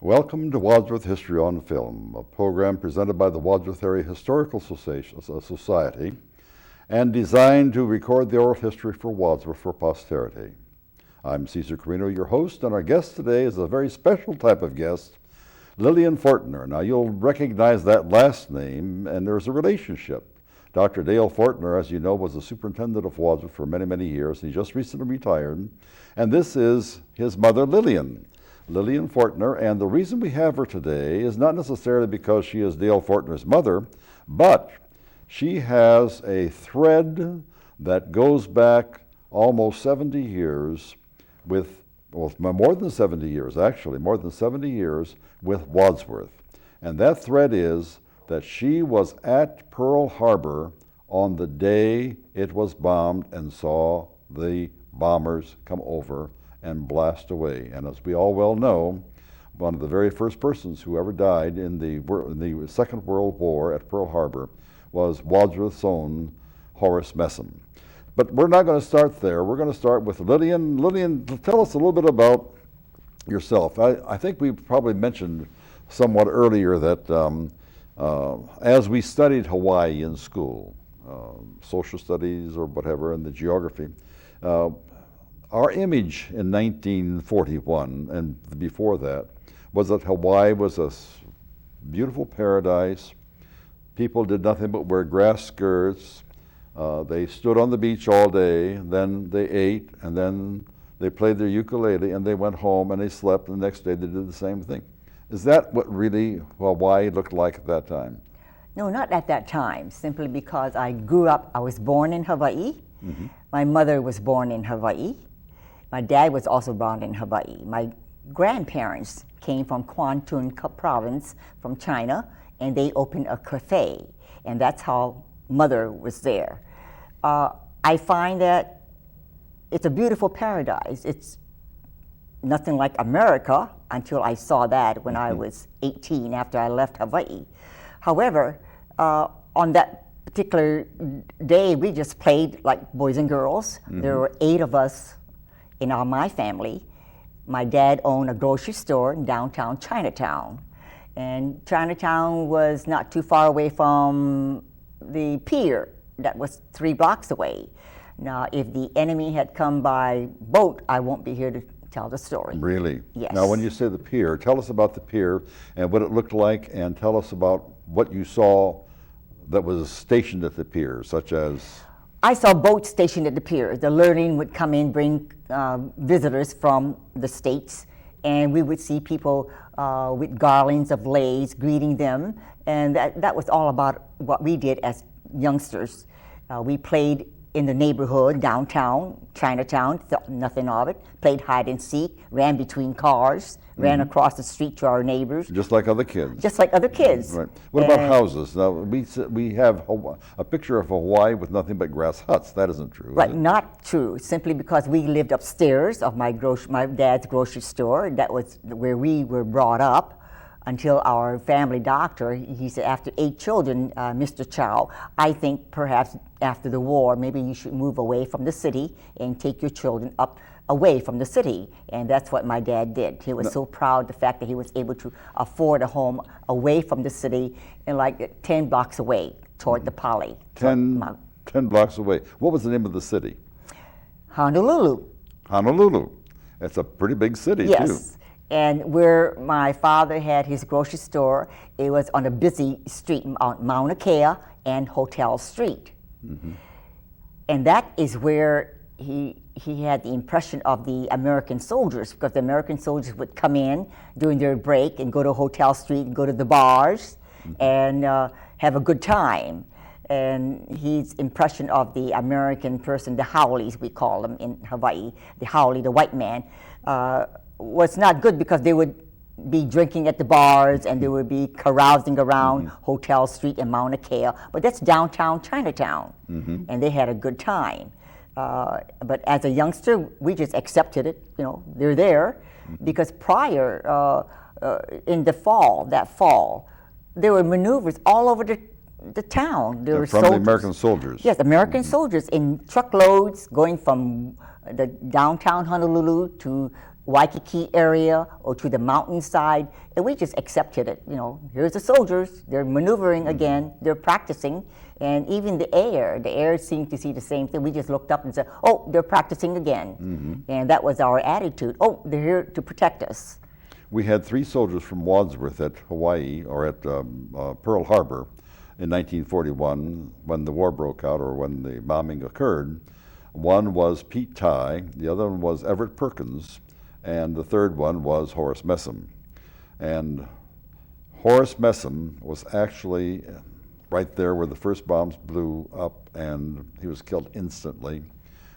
Welcome to Wadsworth History on Film, a program presented by the Wadsworth Area Historical Society and designed to record the oral history for Wadsworth for posterity. I'm Cesar Carino, your host, and our guest today is a very special type of guest, Lillian Fortner. Now, you'll recognize that last name, and there's a relationship. Dr. Dale Fortner, as you know, was the superintendent of Wadsworth for many, many years. He just recently retired, and this is his mother, Lillian Fortner, and the reason we have her today is not necessarily because she is Dale Fortner's mother, but she has a thread that goes back almost 70 years with, well, more than 70 years, actually, more than 70 years with Wadsworth. And that thread is that she was at Pearl Harbor on the day it was bombed and saw the bombers come over and blast away. And as we all well know, one of the very first persons who ever died in the Second World War at Pearl Harbor was Wadsworth's own Horace Messam. But we're not going to start there. We're going to start with Lillian. Lillian, tell us a little bit about yourself. I think we probably mentioned somewhat earlier that as we studied Hawaii in school, social studies or whatever, and the geography, our image in 1941 and before that was that Hawaii was a beautiful paradise. People did nothing but wear grass skirts. They stood on the beach all day, then they ate, and then they played their ukulele, and they went home and they slept, and the next day they did the same thing. Is that what really Hawaii looked like at that time? No, not at that time, simply because I was born in Hawaii. Mm-hmm. My mother was born in Hawaii. My dad was also born in Hawaii. My grandparents came from Kwantun province from China, and they opened a cafe, and that's how mother was there. I find that it's a beautiful paradise. It's nothing like America until I saw that when I was 18 after I left Hawaii. However, on that particular day, we just played like boys and girls. Mm-hmm. There were 8 of us in my family. My dad owned a grocery store in downtown Chinatown. And Chinatown was not too far away from the pier that was 3 blocks away. Now, if the enemy had come by boat, I won't be here to tell the story. Really? Yes. Now, when you say the pier, tell us about the pier and what it looked like, and tell us about what you saw that was stationed at the pier, such as... I saw boats stationed at the pier. The Lillian would come in, bring visitors from the States, and we would see people with garlands of leis greeting them, and that was all about what we did as youngsters. We played in the neighborhood, downtown, Chinatown, thought nothing of it, played hide and seek, ran between cars, ran across the street to our neighbors. Just like other kids. Just like other kids. Right. What about houses? Now, we have a picture of Hawaii with nothing but grass huts. That isn't true. Right, not true, simply because we lived upstairs of my dad's grocery store. That was where we were brought up until our family doctor, he said, after 8 children, Mr. Chow, I think perhaps after the war, maybe you should move away from the city and take your children up away from the city. And that's what my dad did. He was so proud of the fact that he was able to afford a home away from the city and like 10 blocks away toward the Pali. 10 blocks away. What was the name of the city? Honolulu. Honolulu. It's a pretty big city, yes. too. And where my father had his grocery store, it was on a busy street on Mauna Kea and Hotel Street. Mm-hmm. And that is where he had the impression of the American soldiers, because the American soldiers would come in during their break and go to Hotel Street and go to the bars and have a good time. And his impression of the American person, the haoles we call them in Hawaii, the haole, the white man, was not good because they would be drinking at the bars and they would be carousing around Hotel Street and Mauna Kea. But that's downtown Chinatown, and they had a good time. But as a youngster, we just accepted it. You know, they're there because prior in the fall, there were maneuvers all over the town. There were from soldiers. the American soldiers. Yes, American soldiers in truckloads going from the downtown Honolulu to Waikiki area or to the mountainside, and we just accepted it. You know, here's the soldiers, they're maneuvering again, they're practicing, and even the air seemed to see the same thing. We just looked up and said, oh, they're practicing again. And that was our attitude. Oh, they're here to protect us. We had 3 soldiers from Wadsworth at Hawaii, or at Pearl Harbor in 1941 when the war broke out, or when the bombing occurred. One was Pete Tye, the other one was Everett Perkins, and the third one was Horace Messam. And Horace Messam was actually right there where the first bombs blew up, and he was killed instantly.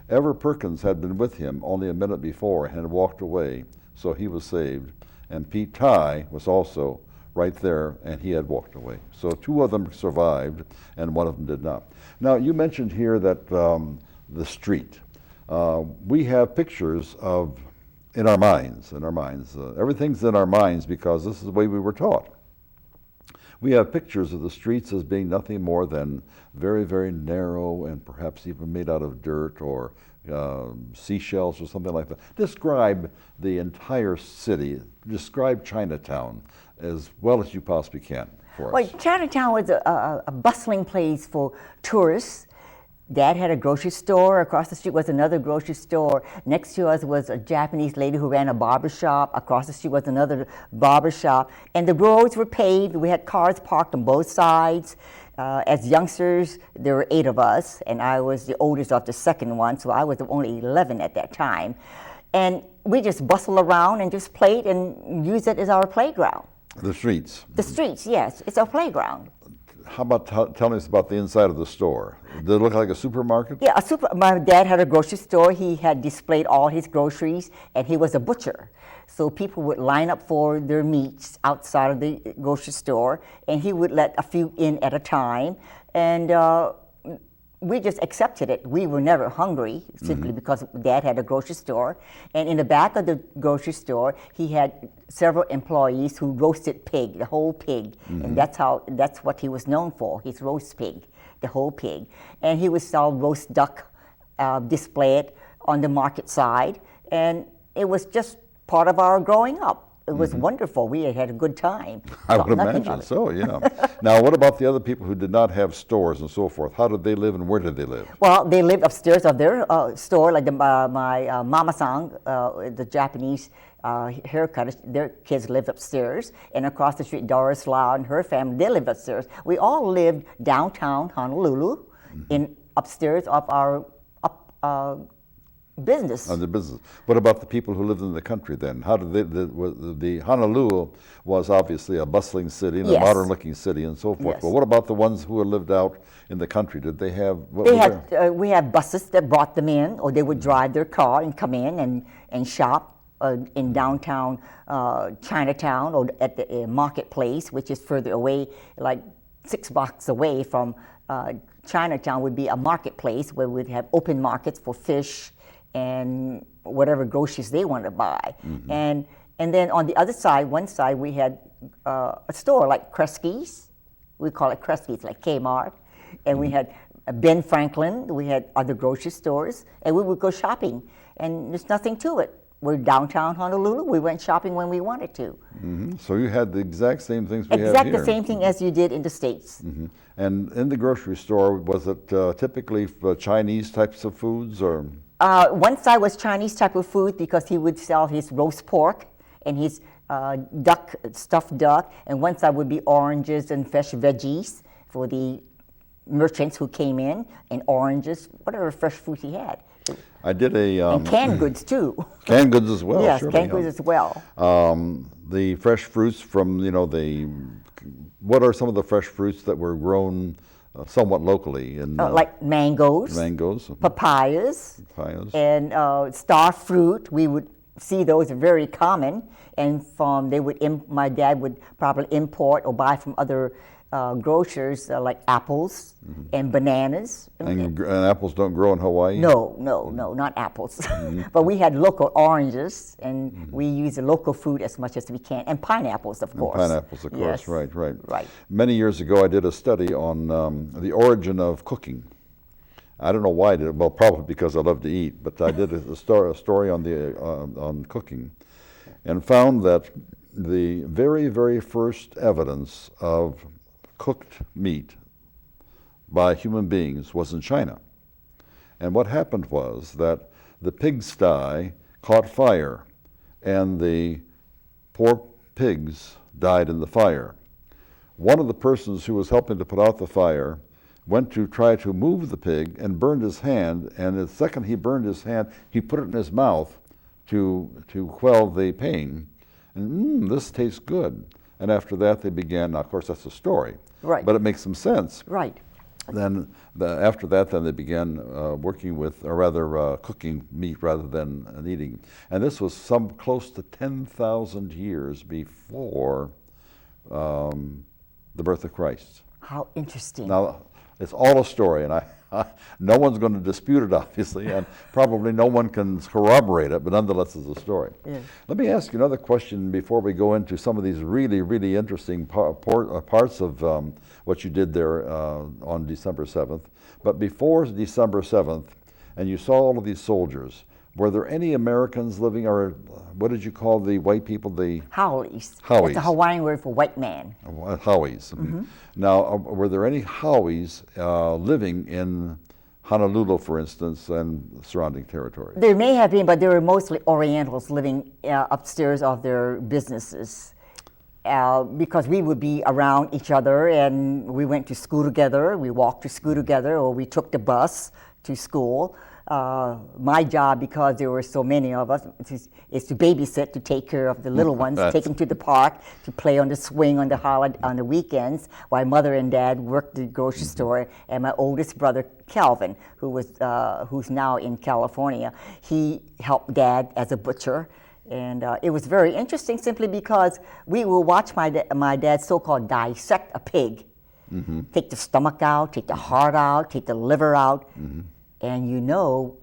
Everett Perkins had been with him only a minute before and had walked away, so he was saved. And Pete Tye was also right there, and he had walked away. So 2 of them survived, and 1 of them did not. Now, you mentioned here that the street. We have pictures of, in our minds. Everything's in our minds because this is the way we were taught. We have pictures of the streets as being nothing more than very, very narrow and perhaps even made out of dirt or seashells or something like that. Describe the entire city, describe Chinatown as well as you possibly can for us. Well, Chinatown was a bustling place for tourists. Dad had a grocery store. Across the street was another grocery store. Next to us was a Japanese lady who ran a barber shop. Across the street was another barber shop. And the roads were paved. We had cars parked on both sides. As youngsters, there were 8 of us, and I was the oldest of the second one, so I was only 11 at that time. And we just bustled around and just played and used it as our playground. The streets. The streets, yes. It's our playground. How about telling us about the inside of the store? Did it look like a supermarket? Yeah, my dad had a grocery store. He had displayed all his groceries, and he was a butcher. So people would line up for their meats outside of the grocery store, and he would let a few in at a time. And we just accepted it. We were never hungry, simply because Dad had a grocery store. And in the back of the grocery store, he had several employees who roasted pig, the whole pig. And that's what he was known for, his roast pig, the whole pig. And he would sell roast duck, display it on the market side. And it was just part of our growing up. It was wonderful. We had a good time. I would imagine so, yeah. Now, what about the other people who did not have stores and so forth? How did they live and where did they live? Well, they lived upstairs of their store, like my mama-san, the Japanese haircutters, their kids lived upstairs. And across the street, Doris Lau and her family, they lived upstairs. We all lived downtown Honolulu, in upstairs of our business. The business. What about the people who lived in the country then? How did the Honolulu was obviously a bustling city and a modern-looking city and so forth. Yes. But what about the ones who lived out in the country? Did they have? We had buses that brought them in, or they would drive their car and come in and shop in downtown Chinatown or at the marketplace, which is further away, like 6 blocks away from Chinatown would be a marketplace where we'd have open markets for fish and whatever groceries they wanted to buy. And then on the other side, one side, we had a store like Kresge's. We call it Kresge's, like Kmart. And we had Ben Franklin. We had other grocery stores. And we would go shopping. And there's nothing to it. We're downtown Honolulu. We went shopping when we wanted to. So you had the exact same things we have here. Exact the same thing as you did in the States. And in the grocery store, was it typically Chinese types of foods or? One side was Chinese type of food because he would sell his roast pork and his stuffed duck, and one side would be oranges and fresh veggies for the merchants who came in, and oranges, whatever fresh fruit he had. I did and canned goods too. Canned goods as well. Yes, surely, canned goods as well. The fresh fruits from, what are some of the fresh fruits that were grown somewhat locally? Like mangoes, papayas, and star fruit. We would see those very common, and my dad would probably import or buy from other grocers like apples and bananas. And apples don't grow in Hawaii? No, not apples. But we had local oranges, and we use the local food as much as we can, and pineapples, of course. Pineapples, of course, yes. Right. Many years ago, I did a study on the origin of cooking. I don't know why I did it. Well, probably because I love to eat, but I did a story on cooking. and found that the very, very first evidence of cooked meat by human beings was in China. And what happened was that the pigsty caught fire, and the poor pigs died in the fire. One of the persons who was helping to put out the fire went to try to move the pig and burned his hand, and the second he burned his hand, he put it in his mouth to quell the pain. And this tastes good. And after that they began, now of course that's a story, Right. but it makes some sense. Right. Then after that, then they began working with, or rather cooking meat rather than eating. And this was some close to 10,000 years before the birth of Christ. How interesting. Now, it's all a story, and no one's going to dispute it, obviously, and probably no one can corroborate it, but nonetheless it's a story. Yeah. Let me ask you another question before we go into some of these really, really interesting parts of what you did there on December 7th. But before December 7th, and you saw all of these soldiers, were there any Americans living, or what did you call the white people? The Howies. Howies. That's a Hawaiian word for white man. Howies. Now, were there any Howies living in Honolulu, for instance, and surrounding territories? There may have been, but there were mostly Orientals living upstairs of their businesses. Because we would be around each other, and we went to school together, we walked to school together, or we took the bus to school. My job, because there were so many of us, is to babysit, to take care of the little ones, take them to the park, to play on the swing on the weekends, while Mother and Dad worked the grocery store. And my oldest brother, Calvin, who's now in California, he helped Dad as a butcher. And it was very interesting, simply because we will watch my dad so-called dissect a pig, take the stomach out, take the heart out, take the liver out. And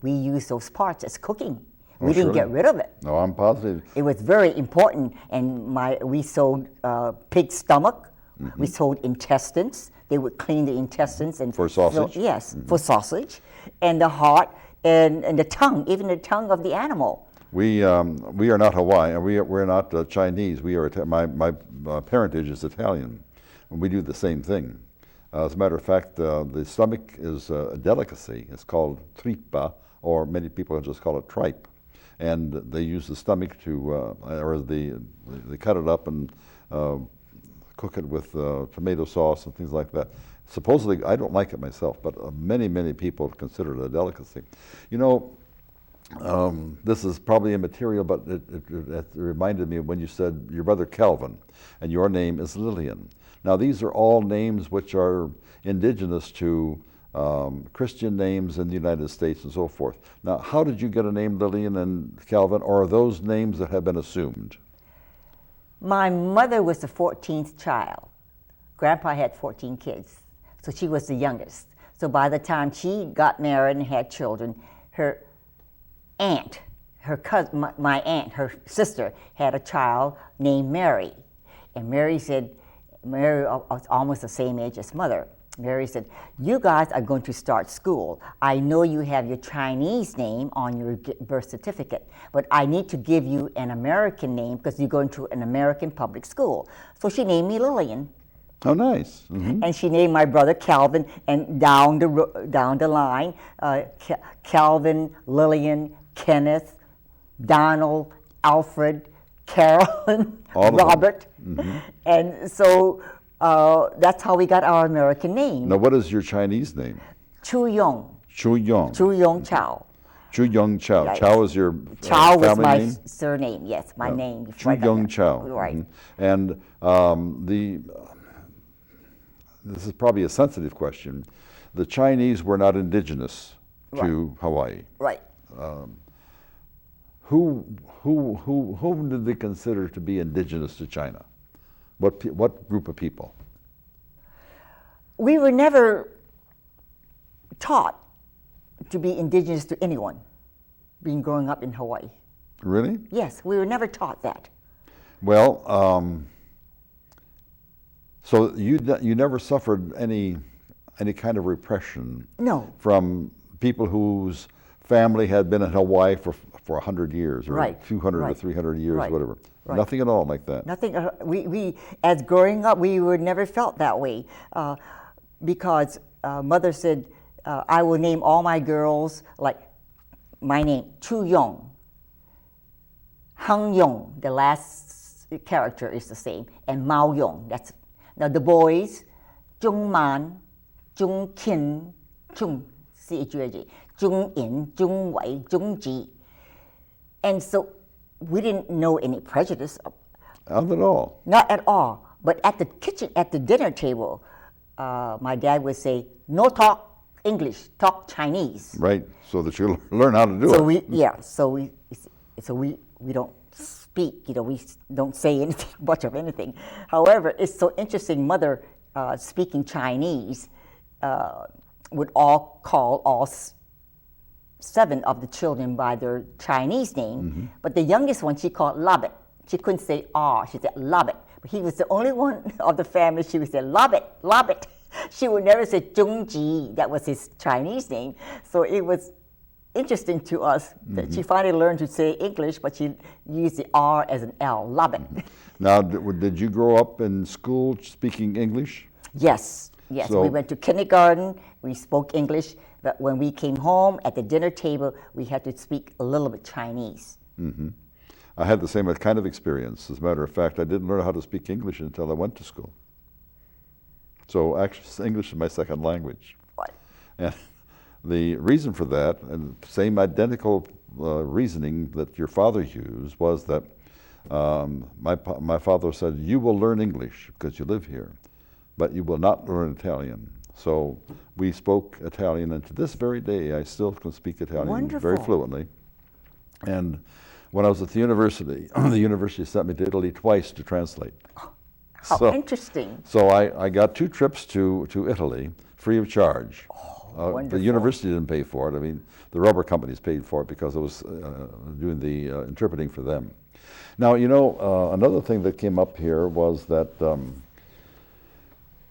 we use those parts as cooking. We didn't get rid of it. No, I'm positive. It was very important. And we sold pig stomach. We sold intestines. They would clean the intestines and for sausage. Yes, for sausage, and the heart and the tongue, even the tongue of the animal. We are not Hawaiian. We're not Chinese. We are my parentage is Italian, and we do the same thing. As a matter of fact, the stomach is a delicacy. It's called tripa, or many people just call it tripe. And they use the stomach they cut it up and cook it with tomato sauce and things like that. Supposedly, I don't like it myself, but many, many people consider it a delicacy. This is probably immaterial, but it reminded me of when you said your brother Calvin, and your name is Lillian. Now, these are all names which are indigenous to Christian names in the United States and so forth. Now, how did you get a name Lillian and Calvin, or are those names that have been assumed? My mother was the 14th child. Grandpa had 14 kids, so she was the youngest. So by the time she got married and had children, her aunt, her cousin, my aunt, her sister, had a child named Mary. And Mary was almost the same age as Mother. Mary said, "You guys are going to start school. I know you have your Chinese name on your birth certificate, but I need to give you an American name because you're going to an American public school." So she named me Lillian. Oh, nice. And she named my brother Calvin, and down the line, Calvin, Lillian, Kenneth, Donald, Alfred, Carolyn, Robert. And so that's how we got our American name. Now, what is your Chinese name? Chu Yong. Chu Yong. Chu Yong Chow. Chu Yong Chow. Right. Chow is your Chow was family my name? surname, yes, my name. Chu Yong Chow. Right. And this is probably a sensitive question. The Chinese were not indigenous to Hawaii. Right. Whom did they consider to be indigenous to China? What group of people? We were never taught to be indigenous to anyone, growing up in Hawaii. Really? Yes, we were never taught that. Well, so you never suffered any kind of repression? No. From people whose family had been in Hawaii for for 100 years or Right, 200 or right, 300 years, right, whatever. right. Nothing at all like that. Nothing. We as growing up, we were never felt that way, because mother said, "I will name all my girls like my name, Chu Yong, Hung Yong. The last character is the same, and Mao Yong. That's now the boys, Chung Man, Chung Kin, Chung C-H-U-A-G, Chung In, Chung Wei, Chung Ji." And so we didn't know any prejudice. Not at all. Not at all. But at the kitchen, at the dinner table, my dad would say, "No talk English, talk Chinese." Right, so that you learn how to do So it. we don't speak. We don't say anything much of anything. However, it's so interesting. Mother speaking Chinese would all call all 7 of the children by their Chinese name, but the youngest one she called Labit. She couldn't say R, she said Labit. But he was the only one of the family she would say Labit, Labit. She would never say Zhongji, that was his Chinese name. So it was interesting to us that she finally learned to say English, but she used the R as an L, Labit. Now, did you grow up in school speaking English? Yes, yes. So- We went to kindergarten, we spoke English, but when we came home at the dinner table, we had to speak a little bit Chinese. I had the same kind of experience. As a matter of fact, I didn't learn how to speak English until I went to school. So actually, English is my second language. What? And the reason for that, and same identical reasoning that your father used, was that my father said, "You will learn English because you live here, but you will not learn Italian." So we spoke Italian, and to this very day, I still can speak Italian very Wonderful. fluently. And when I was at the university, the university sent me to Italy twice to translate. How So- interesting. So I got 2 trips to Italy free of charge. The wonderful. university didn't pay for it. I mean, the rubber companies paid for it because I was doing the interpreting for them. Now, another thing that came up here was that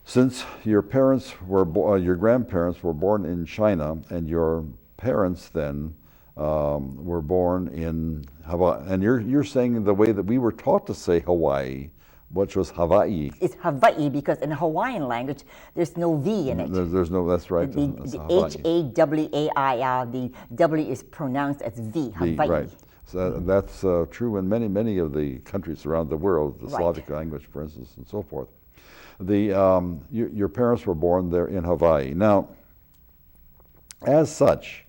since your parents were your grandparents were born in China, and your parents then were born in Hawaii, and you're saying the way that we were taught to say Hawaii, which was Hawaii. It's Hawaii because in Hawaiian language, there's no V in it. There's no, that's right. The that's Hawaii. H-A-W-A-I-R, the W is pronounced as V, Hawaii. Right. So that's true in many of the countries around the world, the Right. Slavic language, for instance, and so forth. Your parents were born there in Hawaii. Now, as such,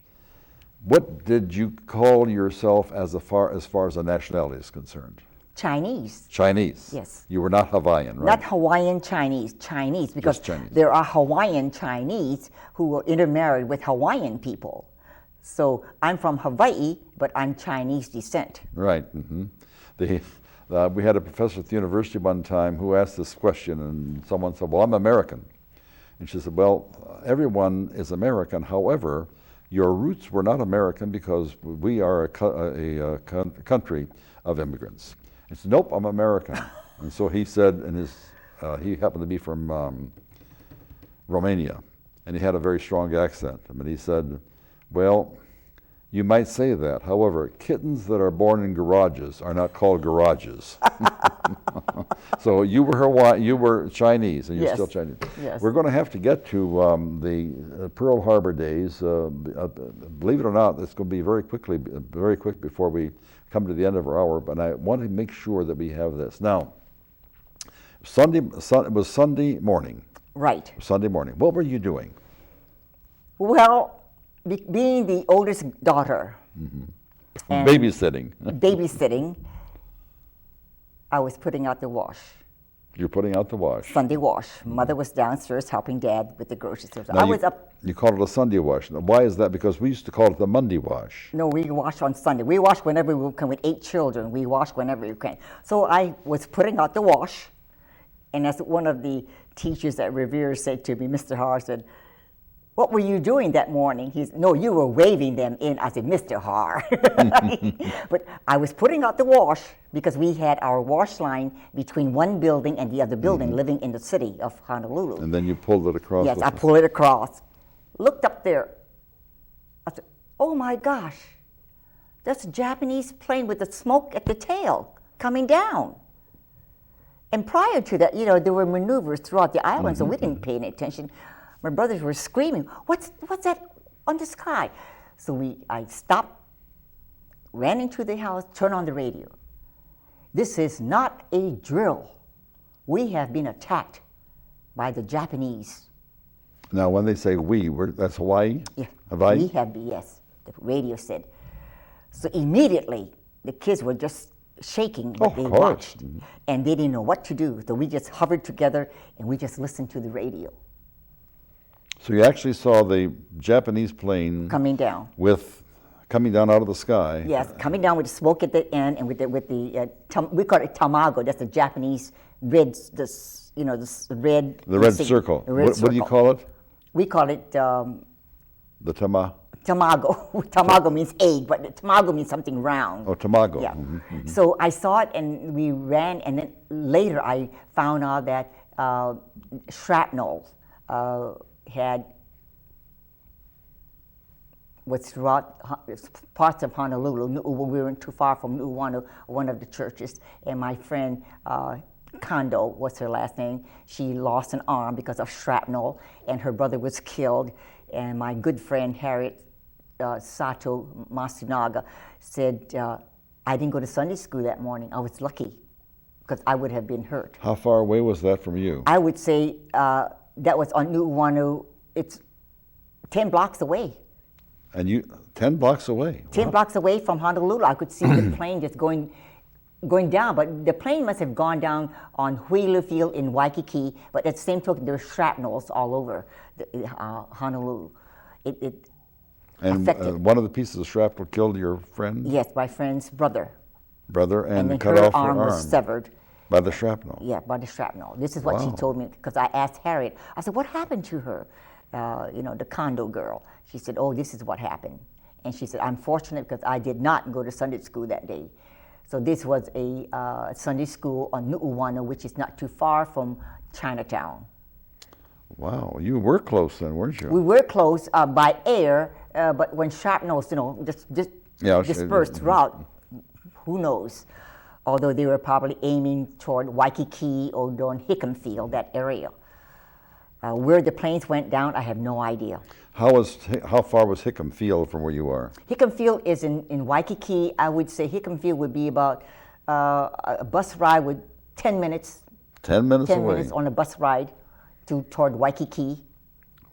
what did you call yourself as far as a nationality is concerned? Chinese. Chinese. Yes. You were not Hawaiian, right? Not Hawaiian Chinese, Chinese, because Chinese. there are Hawaiian Chinese who were intermarried with Hawaiian people. So I'm from Hawaii, but I'm Chinese descent. Right. We had a professor at the university one time who asked this question, and someone said, "Well, I'm American." And she said, "Well, everyone is American. However, your roots were not American because we are a country of immigrants." He said, "Nope, I'm American." And so he said, he happened to be from Romania, and he had a very strong accent. I mean, he said, "Well, you might say that. However, kittens that are born in garages are not called garages." So you were Chinese, and you're Yes. still Chinese. Yes. We're going to have to get to the Pearl Harbor days. Believe it or not, it's going to be very quick before we come to the end of our hour. But I want to make sure that we have this now. It was Sunday morning. Right. Sunday morning. What were you doing? Well, being the oldest daughter, and Babysitting. babysitting, I was putting out the wash. You're putting out the wash. Sunday wash. Mother was downstairs helping Dad with the groceries. So Now I was up. You call it a Sunday wash. Now, why is that? Because we used to call it the Monday wash. No, we wash on Sunday. We wash whenever we can. With 8 children, we wash whenever we can. So I was putting out the wash, and as one of the teachers at Revere said to me, Mr. Har said, "What were you doing that morning?" He said, "No, you were waving them in." I said, "Mr. Har." But I was putting out the wash because we had our wash line between one building and the other building, living in the city of Honolulu. And then you pulled it across. Yes, with I pulled it across. Looked up there. I said, "Oh my gosh, That's a Japanese plane with the smoke at the tail coming down. And prior to that, there were maneuvers throughout the island, so we didn't pay any attention. My brothers were screaming, what's that on the sky? So I stopped, ran into the house, turned on the radio. This is not a drill. We have been attacked by the Japanese. Now, when they say that's Hawaii? Yeah, Hawaii? we have, yes, the radio said. So immediately, the kids were just shaking what they watched. And they didn't know what to do. So we just hovered together and we just listened to the radio. So you actually saw the Japanese plane coming down out of the sky. Yes, coming down with the smoke at the end, and with the we call it tamago. That's the Japanese red, the red. The red circle. What do you call it? We call it the tamago. Tamago means egg, but tamago means something round. Oh, tamago. Yeah. So I saw it, and we ran, and then later I found out that shrapnel was throughout parts of Honolulu. We weren't too far from Nu'uanu, one of the churches, and my friend Kondo, what's her last name, she lost an arm because of shrapnel, and her brother was killed, and my good friend Harriet Sato Masunaga said, I didn't go to Sunday school that morning. I was lucky, because I would have been hurt. How far away was that from you? I would say that was on Nu'uanu. It's 10 blocks away. And 10 blocks away? 10 blocks away from Honolulu. I could see the plane just going down, but the plane must have gone down on Wheeler Field in Waikiki, but at the same token, there were shrapnels all over Honolulu. It affected. One of the pieces of shrapnel killed your friend? Yes, my friend's brother. And then cut her off her arm. was severed. By the shrapnel? Yeah, by the shrapnel. This is what she told me, because I asked Harriet. I said, what happened to her? The Kondo girl. She said, oh, this is what happened. And she said, I'm fortunate because I did not go to Sunday school that day. So this was a Sunday school on Nu'uanu, which is not too far from Chinatown. Wow, you were close then, weren't you? We were close by air, but when shrapnels, just dispersed throughout, who knows? Although they were probably aiming toward Waikiki or down Hickam Field, that area. Where the planes went down, I have no idea. How far was Hickam Field from where you are? Hickam Field is in Waikiki. I would say Hickam Field would be about a bus ride with 10 minutes. 10 minutes away? 10 minutes on a bus ride toward Waikiki.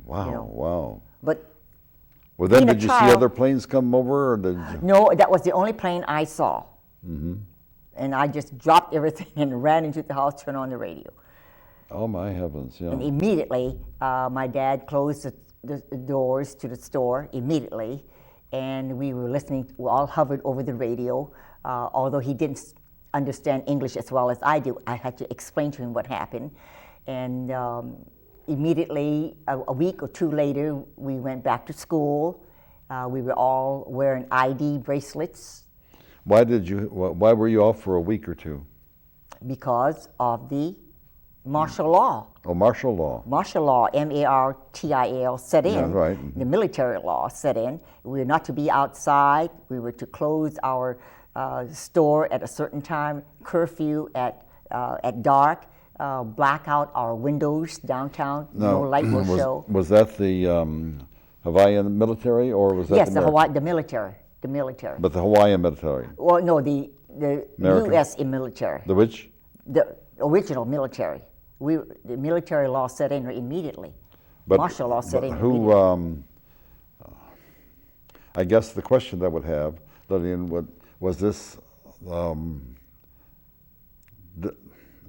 Wow, wow. But well, then did you see other planes come over? Or did you... No, that was the only plane I saw. And I just dropped everything and ran into the house, turned on the radio. Oh, my heavens, yeah. And immediately, my dad closed the doors to the store immediately, and we were listening, we all hovered over the radio. Although he didn't understand English as well as I do, I had to explain to him what happened. And immediately, a week or two later, we went back to school. We were all wearing ID bracelets. Why were you off for a week or two? Because of the martial law. Oh, martial law. Martial law, MARTIAL, set in. Yeah, right. The military law set in. We were not to be outside. We were to close our store at a certain time, curfew at dark, black out our windows downtown, no light will show. Was that the Hawaiian military, or was that yes, the military. The military. But the Hawaiian military? Well, no, the U.S. military. The which? The original military. The military law set in immediately. But, martial law set in immediately. I guess the question that would have, Lillian, was this,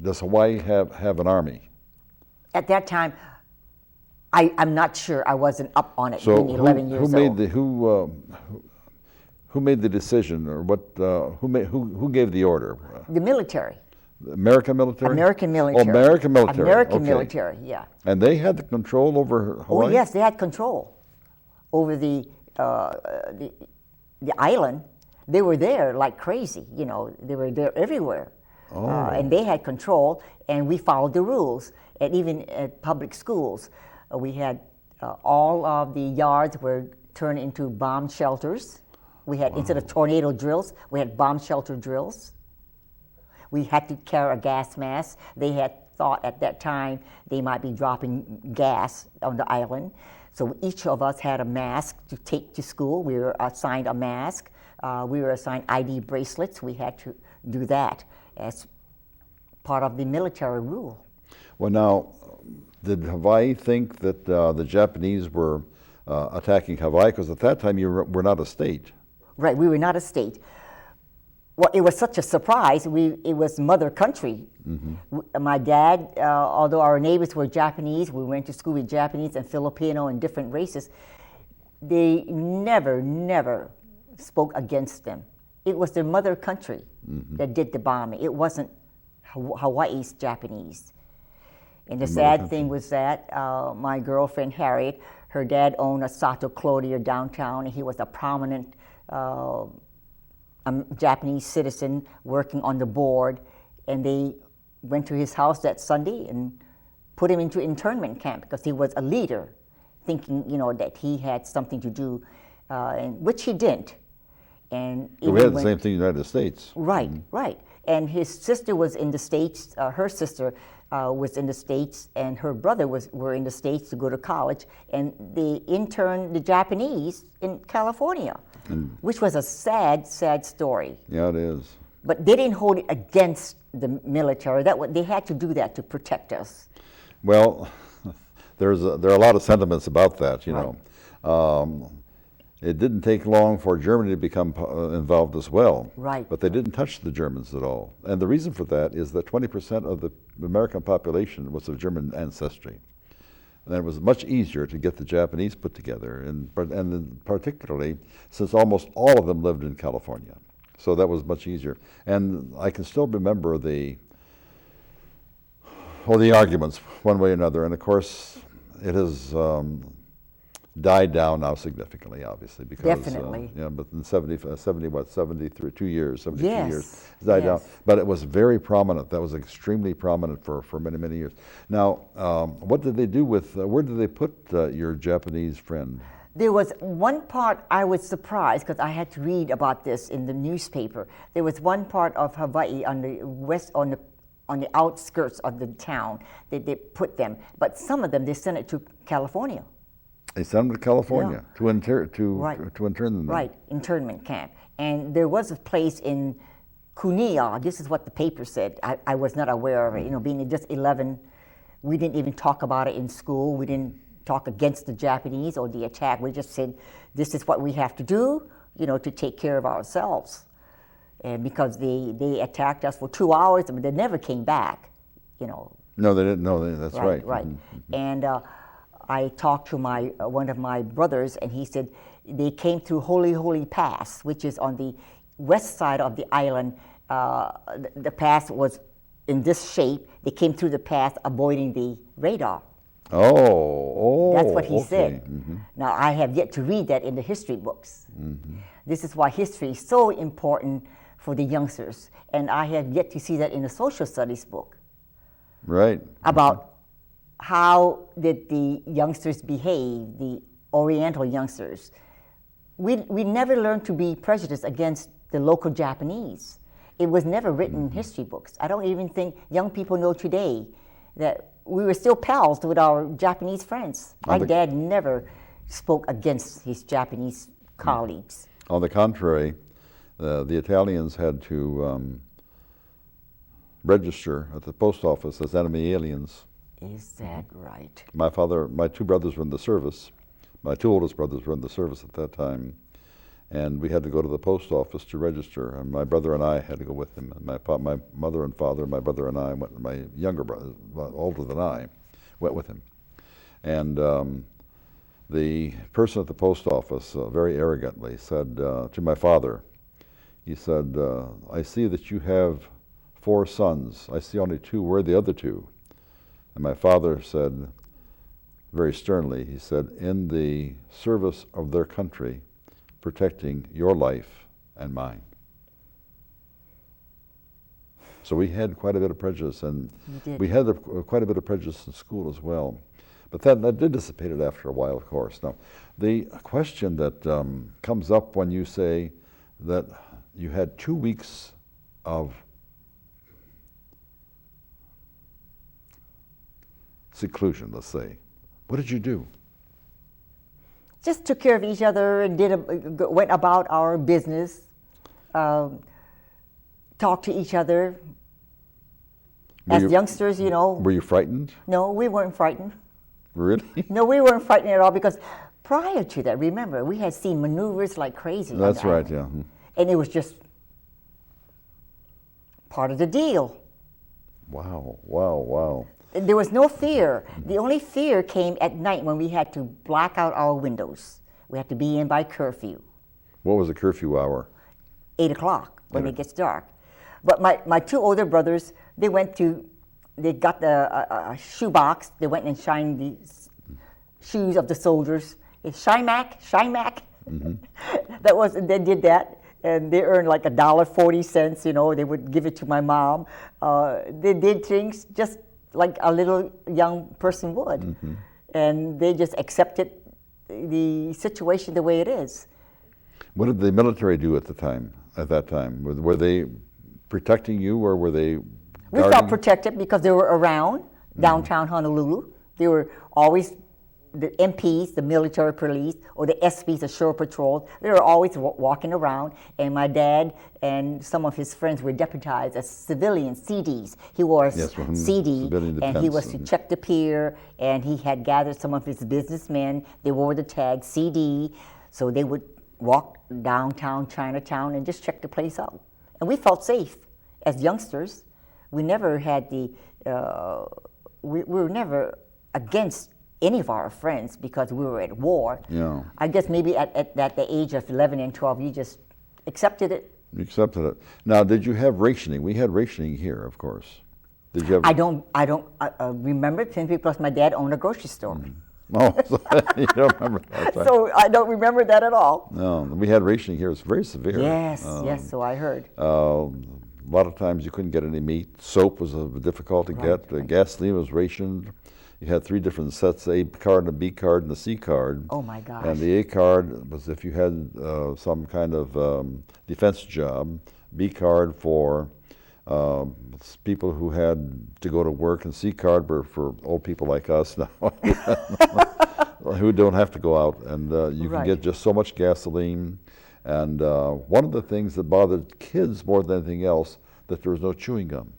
does Hawaii have an army? At that time, I'm not sure. I wasn't up on it. So being 11 years old. Who made the decision, or who gave the order? The military. American military? American military. Oh, American military. American military, yeah. And they had the control over Hawaii? Oh, yes, they had control over the island. They were there like crazy, They were there everywhere. Oh. And they had control, and we followed the rules. And even at public schools, we had all of the yards were turned into bomb shelters. We had, instead of tornado drills, we had bomb shelter drills. We had to carry a gas mask. They had thought at that time they might be dropping gas on the island. So each of us had a mask to take to school. We were assigned a mask. We were assigned ID bracelets. We had to do that as part of the military rule. Well, now, did Hawaii think that the Japanese were attacking Hawaii? Because at that time you were not a state. Right, we were not a state. Well, it was such a surprise. It was mother country. My dad, although our neighbors were Japanese, we went to school with Japanese and Filipino and different races, they never spoke against them. It was their mother country that did the bombing. It wasn't Hawaii's Japanese. And the sad thing was that my girlfriend Harriet, her dad owned a Sato Clothier downtown, and he was a prominent Japanese citizen working on the board, and they went to his house that Sunday and put him into internment camp because he was a leader, thinking that he had something to do, and which he didn't. And we had the same thing in the United States. Right, right. And his sister was in the States. Her sister was in the States, and her brother were in the States to go to college, and they interned the Japanese in California, which was a sad story. Yeah, it is. But they didn't hold it against the military. They had to do that to protect us. Well, there are a lot of sentiments about that, you know. It didn't take long for Germany to become involved as well. Right. But they didn't touch the Germans at all. And the reason for that is that 20% of the American population was of German ancestry. And it was much easier to get the Japanese put together, and particularly since almost all of them lived in California. So that was much easier. And I can still remember the arguments one way or another. And of course, it has died down now significantly, obviously, because definitely. But in 72 years, Yes. It's died down. But it was very prominent. That was extremely prominent for many years. Now, what did they do with? Where did they put your Japanese friend? There was one part I was surprised because I had to read about this in the newspaper. There was one part of Hawaii on the west, on the outskirts of the town that they put them, but some of them they sent it to California. They sent them to California to intern them. Right, internment camp. And there was a place in Kunia. This is what the paper said. I was not aware of it. Being just 11, we didn't even talk about it in school. We didn't talk against the Japanese or the attack. We just said, this is what we have to do, to take care of ourselves. And because they attacked us for 2 hours, but they never came back, No, they didn't. No, that's right. Right. And I talked to one of my brothers, and he said they came through Holy Pass, which is on the west side of the island. The pass was in this shape. They came through the pass, avoiding the radar. Oh, that's what he said. Mm-hmm. Now, I have yet to read that in the history books. Mm-hmm. This is why history is so important for the youngsters, and I have yet to see that in the social studies book. Right. About how did the youngsters behave, the Oriental youngsters. We never learned to be prejudiced against the local Japanese. It was never written in history books. I don't even think young people know today that we were still pals with our Japanese friends. My dad never spoke against his Japanese colleagues. On the contrary, the Italians had to register at the post office as enemy aliens. Is that right? My two brothers were in the service. My two oldest brothers were in the service at that time. And we had to go to the post office to register. And my brother and I had to go with him. And my mother and father, my brother and I went. My younger brother, older than I, went with him. And the person at the post office very arrogantly said to my father, he said, I see that you have 4 sons. I see only 2. Where are the other 2? And my father said, very sternly, he said, in the service of their country, protecting your life and mine. So we had quite a bit of prejudice, and we had quite a bit of prejudice in school as well. But that did dissipate it after a while, of course. Now, the question that comes up when you say that you had 2 weeks of seclusion, let's say. What did you do? Just took care of each other and went about our business, talked to each other. As youngsters, you know. Were you frightened? No, we weren't frightened. Really? No, we weren't frightened at all because prior to that, remember, we had seen maneuvers like crazy. That's right, yeah. And it was just part of the deal. Wow, wow, wow. There was no fear. The only fear came at night when we had to black out our windows. We had to be in by curfew. What was the curfew hour? 8 o'clock when it gets dark. But my two older brothers, they got a shoe box. They went and shined the shoes of the soldiers. It's Shine Mac. They did that. And they earned like $1.40, you know, they would give it to my mom. They did things just like a little young person would. And they just accepted the situation the way it is. What did the military do at that time? Were they protecting you, or were they We felt protected because they were around downtown Honolulu. They were always the MPs, the military police, or the SPs, the shore patrols. They were always walking around, and my dad and some of his friends were deputized as civilian CDs. He wore a CD, and he was to check the pier, and he had gathered some of his businessmen. They wore the tag CD, so they would walk downtown Chinatown and just check the place out. And we felt safe as youngsters. We never had we were never against any of our friends because we were at war. Yeah. I guess maybe at the age of 11 and 12, you just accepted it. You accepted it. Now, did you have rationing? We had rationing here, of course. Did you have? I don't remember simply because my dad owned a grocery store. Oh, so you don't remember that, right? So I don't remember that at all. No, we had rationing here. It's very severe. Yes, yes, so I heard. A lot of times you couldn't get any meat. Soap was difficult to get. Gasoline was rationed. You had 3 different sets, A card, and a B card, and a C card. Oh my gosh. And the A card was if you had some kind of defense job. B card for people who had to go to work, and C card were for old people like us now who don't have to go out. And you can get just so much gasoline. And one of the things that bothered kids more than anything else, that there was no chewing gum.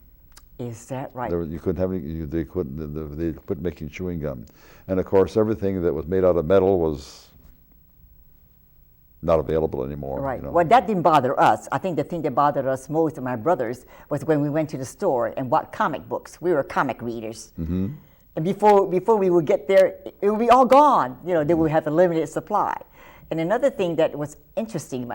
Is that right? You couldn't have any. They quit making chewing gum, and of course everything that was made out of metal was not available anymore. Right. You know? Well, that didn't bother us. I think the thing that bothered us most, and my brothers, was when we went to the store and bought comic books. We were comic readers. And before we would get there, it would be all gone. You know, they would have a limited supply. And another thing that was interesting,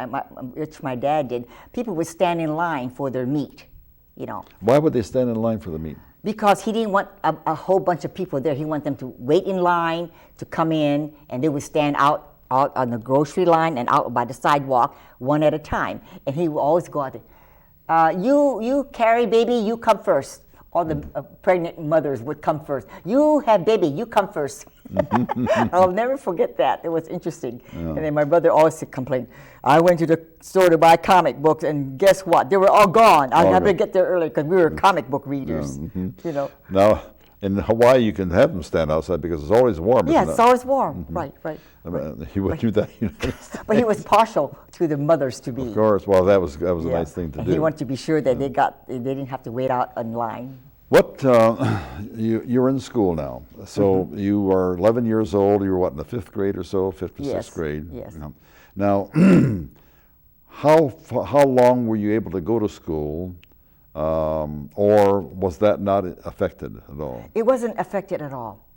which my dad did, people would stand in line for their meat. You know. Why would they stand in line for the meat? Because he didn't want a whole bunch of people there. He wanted them to wait in line to come in, and they would stand out on the grocery line and out by the sidewalk one at a time. And he would always go out there. You carry baby, you come first. All the pregnant mothers would come first. You have baby, you come first. I'll never forget that. It was interesting. Yeah. And then my brother always complained, I went to the store to buy comic books, and guess what? They were all gone. I had to get there early because we were comic book readers. You know. Now, in Hawaii, you can have them stand outside because it's always warm. Yeah, it's always warm. Right. I mean, he would do that. But he was partial to the mothers to be. Of course. Well, that was a nice thing to and do. He wanted to be sure that they didn't have to wait out in line. What you're in school now, so you are 11 years old. You were what, in the 5th grade or so, 5th to 6th grade? Yes. Now, how long were you able to go to school, or was that not affected at all? It wasn't affected at all.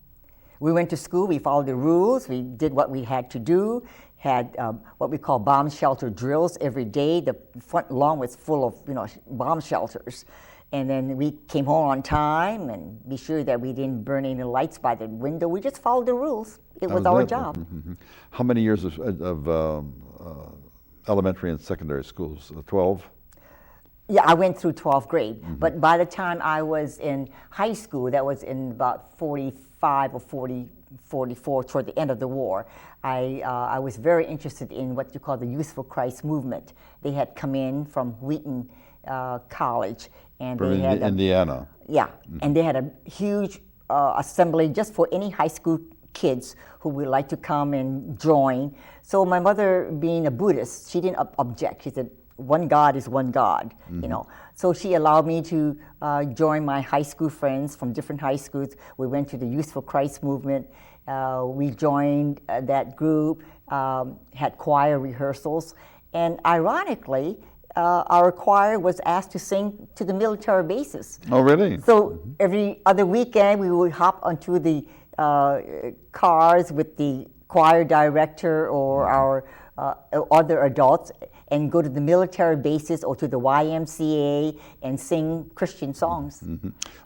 We went to school. We followed the rules. We did what we had to do. Had what we call bomb shelter drills every day. The front lawn was full of bomb shelters. And then we came home on time and be sure that we didn't burn any lights by the window. We just followed the rules. It was our job. How many years of elementary and secondary schools? 12? Yeah, I went through 12th grade, but by the time I was in high school, that was in about 45 or 44, toward the end of the war, I was very interested in what you call the Youth for Christ movement. They had come in from Wheaton College, and From they had Indiana. yeah, and they had a huge assembly just for any high school kids who would like to come and join. So my mother, being a Buddhist, she didn't object. She said, one God is one God, you know. So she allowed me to join my high school friends from different high schools. We went to the Youth for Christ movement. We joined that group, had choir rehearsals, and ironically, our choir was asked to sing to the military bases. Oh, really? So every other weekend, we would hop onto the cars with the choir director or our other adults and go to the military bases or to the YMCA and sing Christian songs.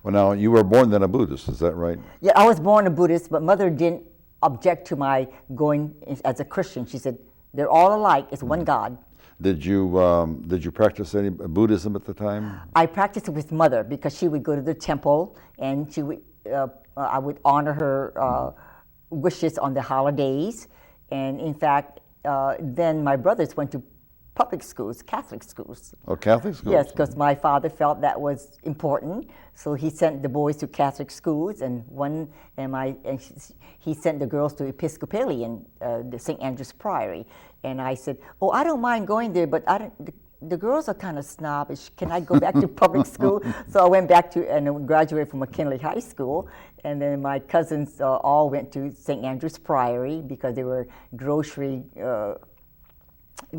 Well, now, you were born then a Buddhist, is that right? Yeah, I was born a Buddhist, but mother didn't object to my going as a Christian. She said, they're all alike, it's one God. Did you practice any Buddhism at the time? I practiced it with mother because she would go to the temple and she would, I would honor her wishes on the holidays. And in fact, then my brothers went to public schools, Catholic schools. Oh, Catholic schools? Yes, because my father felt that was important, so he sent the boys to Catholic schools, and he sent the girls to Episcopalian, the St. Andrew's Priory. And I said, "Oh, I don't mind going there, but the girls are kind of snobbish. Can I go back to public school?" So I went back to and graduated from McKinley High School, and then my cousins all went to St. Andrew's Priory because they were grocery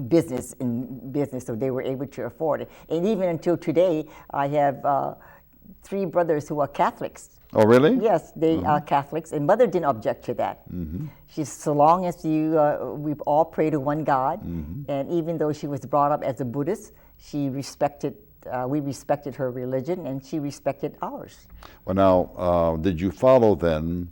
business, so they were able to afford it. And even until today, I have 3 brothers who are Catholics. Oh, really? Yes, they are Catholics, and mother didn't object to that. She's, so long as we all pray to one God, and even though she was brought up as a Buddhist, we respected her religion, and she respected ours. Well, now, did you follow then,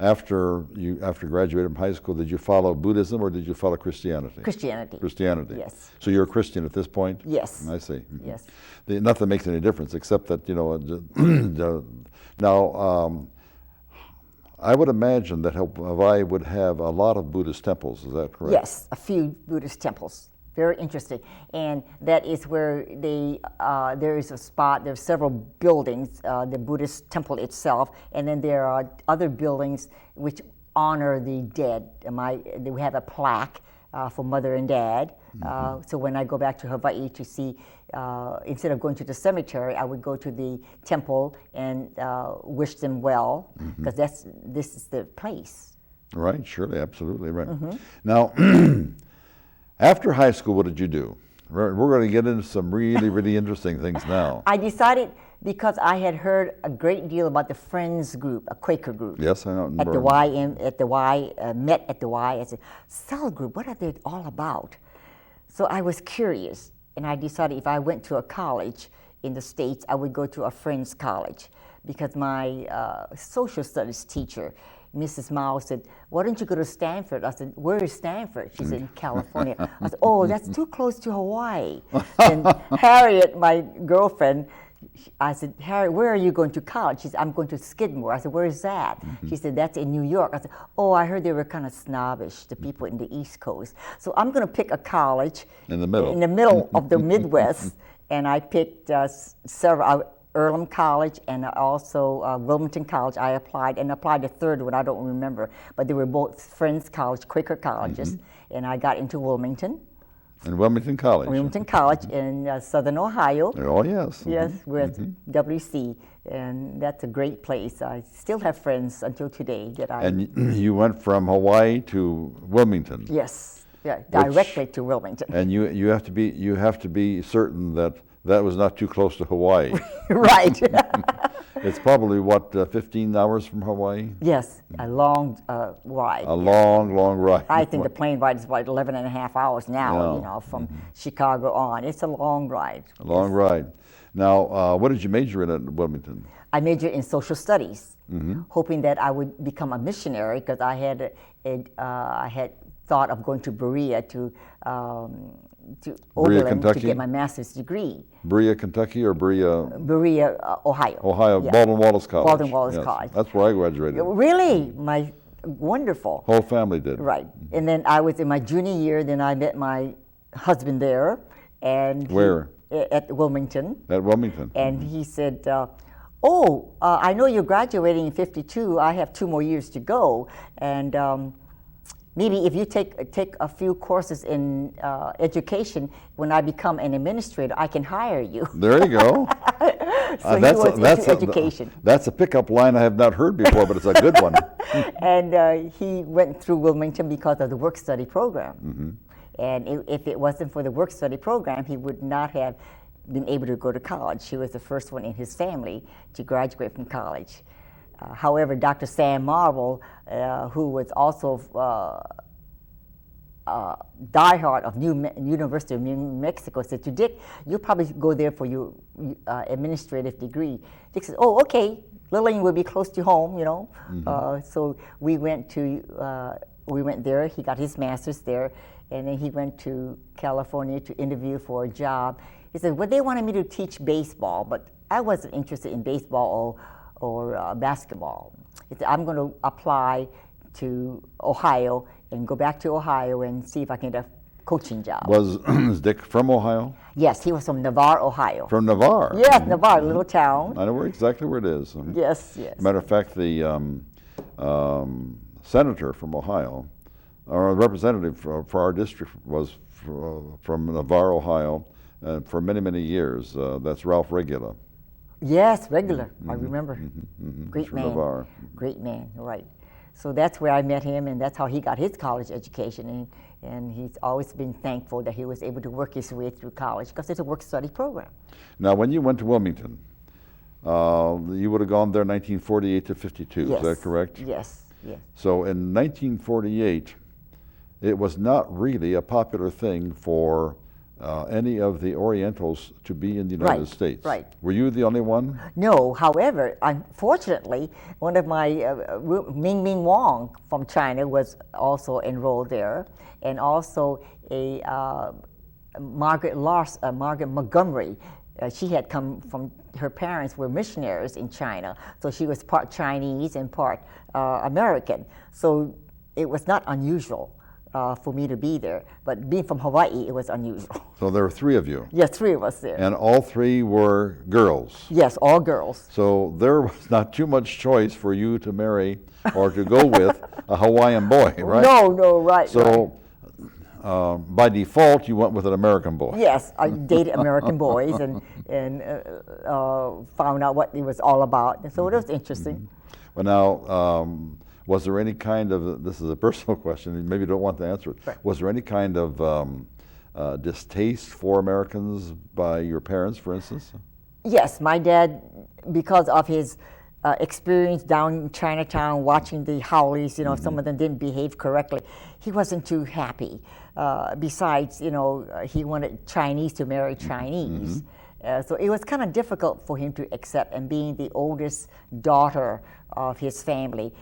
after you graduated from high school, did you follow Buddhism or did you follow Christianity? Christianity. Christianity. Yes. So you're a Christian at this point? Yes. I see. Yes. Nothing makes any difference except that, you know, now, I would imagine that Hawaii would have a lot of Buddhist temples, is that correct? Yes, a few Buddhist temples. Very interesting. And that is where there is a spot, there are several buildings, the Buddhist temple itself, and then there are other buildings which honor the dead. We have a plaque for mother and dad. So when I go back to Hawaii to see, instead of going to the cemetery, I would go to the temple and wish them well, because this is the place. Right, surely, absolutely right. Now, after high school, what did you do? We're going to get into some really, really interesting things now. I decided, because I had heard a great deal about the Friends group, a Quaker group. Yes, I know. At the Y, met at the Y. I said, cell group, what are they all about? So I was curious, and I decided if I went to a college in the States, I would go to a Friends college, because my social studies teacher, Mrs. Mao, said, "Why don't you go to Stanford?" I said, "Where is Stanford?" She said, "In California." I said, "Oh, that's too close to Hawaii." And Harriet, my girlfriend, I said, "Harriet, where are you going to college?" She said, "I'm going to Skidmore." I said, "Where is that?" She said, "That's in New York." I said, "Oh, I heard they were kind of snobbish, the people in the East Coast. So I'm going to pick a college in the middle of the Midwest." And I picked several. Earlham College and also Wilmington College. I applied a third one, I don't remember, but they were both Friends College, Quaker colleges, and I got into Wilmington. And Wilmington College. Wilmington College in Southern Ohio. Oh, yes. Yes, with WC, and that's a great place. I still have friends until today that I... And you went from Hawaii to Wilmington. Yes, yeah, directly to Wilmington. And you have to be certain that that was not too close to Hawaii. Right. It's probably, what, 15 hours from Hawaii? Yes, a long ride. A long, long ride. I think the plane ride is about 11 and a half hours now, you know, from Chicago on. It's a long ride. A long ride. Now, what did you major in at Wilmington? I majored in social studies, hoping that I would become a missionary, because I had thought of going to Berea to Berea, Oberlin to Kentucky? get my master's degree. Berea, Kentucky, or Berea, Berea, Ohio. Ohio? Yeah. Baldwin Wallace College. Baldwin Wallace Yes, College. that's where I graduated. Really? My wonderful. Whole family did. Right. And then I was in my junior year, then I met my husband there. And Where? At Wilmington. At Wilmington. And he said, I know you're graduating in 52. I have 2 more years to go. And maybe if you take a few courses in education, when I become an administrator, I can hire you. There you go. So he was into education. That's a pickup line I have not heard before, but it's a good one. And he went through Wilmington because of the work-study program. Mm-hmm. And if it wasn't for the work-study program, he would not have been able to go to college. He was the first one in his family to graduate from college. However, Dr. Sam Marvel, who was also diehard of University of New Mexico, said to Dick, "You'll probably go there for your administrative degree." Dick said, "Oh, okay. Lillian will be close to home, you know." Mm-hmm. So we went there. He got his master's there, and then he went to California to interview for a job. He said, "Well, they wanted me to teach baseball, but I wasn't interested in baseball or basketball." He said, "I'm going to apply to Ohio and go back to Ohio and see if I can get a coaching job." Was Dick from Ohio? Yes, he was from Navarre, Ohio. From Navarre? Yes, Navarre, a little town. I know exactly where it is. Yes, yes. Matter of fact, the senator from Ohio, or a representative for our district, was from Navarre, Ohio, for many, many years. That's Ralph Regula. Yes, Regular. I remember. Great From man. Navarre. Great man, right. So that's where I met him, and that's how he got his college education. And he's always been thankful that he was able to work his way through college because it's a work-study program. Now, when you went to Wilmington, you would have gone there 1948 to 52, Yes. is that correct? Yes, yes. So in 1948, it was not really a popular thing for any of the Orientals to be in the United States. Right. Were you the only one? No, however, unfortunately, one of my, Ming Wong from China was also enrolled there, and also a Margaret Montgomery. She had come from, her parents were missionaries in China, so she was part Chinese and part American. So it was not unusual for me to be there, but being from Hawaii, it was unusual. So there were 3 of you. Yes, 3 of us there. And all 3 were girls. Yes, all girls. So there was not too much choice for you to marry or to go with a Hawaiian boy, right? No, right. So by default, you went with an American boy. Yes, I dated American boys and found out what it was all about. And so it was interesting. Well, now, was there any kind of, this is a personal question, you maybe don't want to answer it, Right. was there any kind of distaste for Americans by your parents, for instance? Yes, my dad, because of his experience down in Chinatown watching the haoles, you know, some of them didn't behave correctly, he wasn't too happy. Besides, you know, he wanted Chinese to marry Chinese. So it was kind of difficult for him to accept, and being the oldest daughter of his family,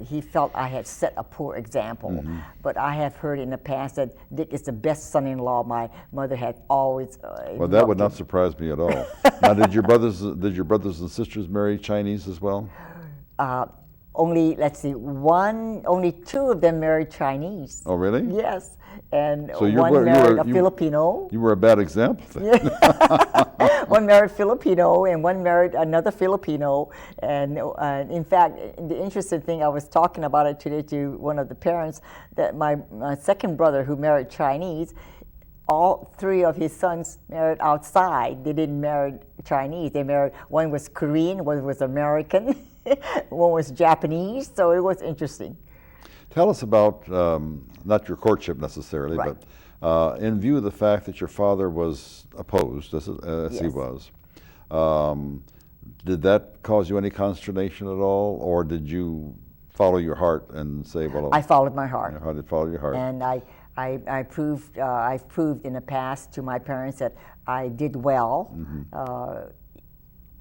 he felt I had set a poor example. But I have heard in the past that Dick is the best son-in-law my mother had always. Well, that would not surprise me at all. Now, did your brothers and sisters marry Chinese as well? Only, let's see, only 2 of them married Chinese. Oh, really? Yes, and So one married a Filipino. You were a bad example then. One married Filipino and one married another Filipino. And in fact, the interesting thing, I was talking about it today to one of the parents, that my second brother who married Chinese, all 3 of his sons married outside. They didn't marry Chinese. They married, one was Korean, one was American, one was Japanese, so it was interesting. Tell us about, not your courtship necessarily, Right. but in view of the fact that your father was opposed, as he Yes. was, did that cause you any consternation at all, or did you follow your heart and say, well, I followed my heart. how did you follow your heart? And I've proved in the past to my parents that I did well,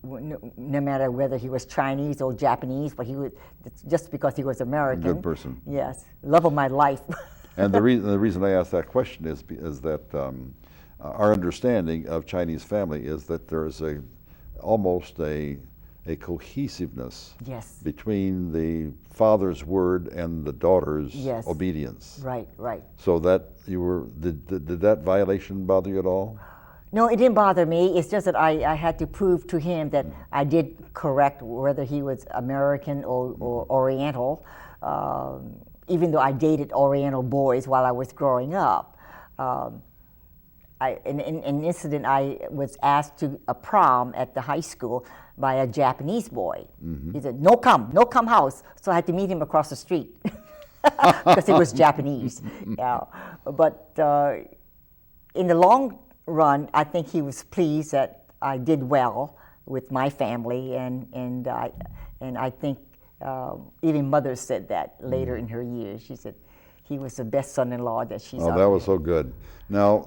no matter whether he was Chinese or Japanese, but he was, just because he was American. Good person. Yes, love of my life. And the reason I ask that question is that our understanding of Chinese family is that there is almost a cohesiveness Yes. between the father's word and the daughter's Yes. obedience. Right, right. So that did that violation bother you at all? No, it didn't bother me. It's just that I had to prove to him that I did correct whether he was American or Oriental, even though I dated Oriental boys while I was growing up. In an incident, I was asked to a prom at the high school by a Japanese boy. He said, no come house. So I had to meet him across the street because he was Japanese. Yeah. But in the long run, I think he was pleased that I did well with my family, and I think even Mother said that later in her years. She said he was the best son-in-law that she's Oh, that was so good. Now,